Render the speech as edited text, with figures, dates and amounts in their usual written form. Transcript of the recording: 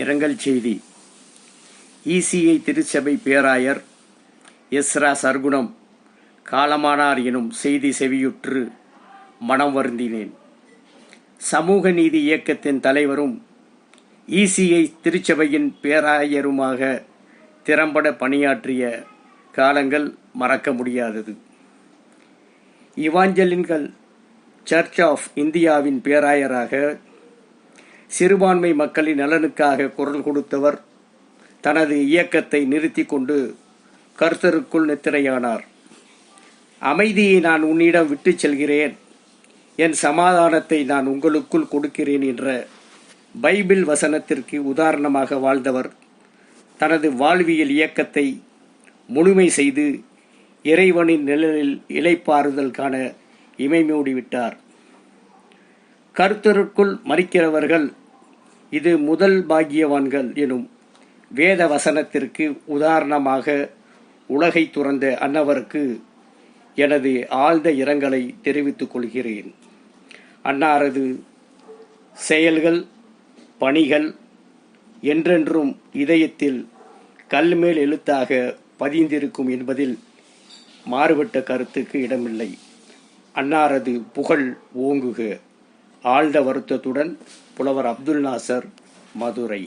இரங்கல் செய்தி. இசிஐ திருச்சபை பேராயர் எஸ்ரா சர்க்குணம் காலமானார் எனும் செய்தி செவியுற்று மனம் வருந்தினேன். சமூக நீதி இயக்கத்தின் தலைவரும் இசிஐ திருச்சபையின் பேராயருமாக திறம்பட பணியாற்றிய காலங்கள் மறக்க முடியாதது. இவாஞ்சலிக்கல் சர்ச் ஆஃப் இந்தியாவின் பேராயராக சிறுபான்மை மக்களின் நலனுக்காக குரல் கொடுத்தவர் தனது இயக்கத்தை நிறுத்தி கொண்டு கர்த்தருக்குள் நித்திரையானார். அமைதியை நான் உன்னிடம் விட்டு செல்கிறேன், என் சமாதானத்தை நான் உங்களுக்குள் கொடுக்கிறேன் என்ற பைபிள் வசனத்திற்கு உதாரணமாக வாழ்ந்தவர் தனது வாழ்வியல் இயக்கத்தை முழுமை செய்து இறைவனின் நிழலில் இளைப்பாறுதல் காண இமைமூடிவிட்டார். கர்த்தருக்குள் மரிக்கிறவர்கள் இது முதல் பாக்கியவான்கள் எனும் வேத வசனத்திற்கு உதாரணமாக உலகை துறந்த அன்னவருக்கு எனது ஆழ்ந்த இரங்கலை தெரிவித்துக் கொள்கிறேன். அன்னாரது செயல்கள் பணிகள் என்றென்றும் இதயத்தில் கல்மேல் எழுத்தாக பதிந்திருக்கும் என்பதில் மாறுபட்ட கருத்துக்கு இடமில்லை. அன்னாரது புகழ் ஓங்குக. ஆழ்ந்த வருத்தத்துடன் புலவர் அப்துல் நாசர், மதுரை.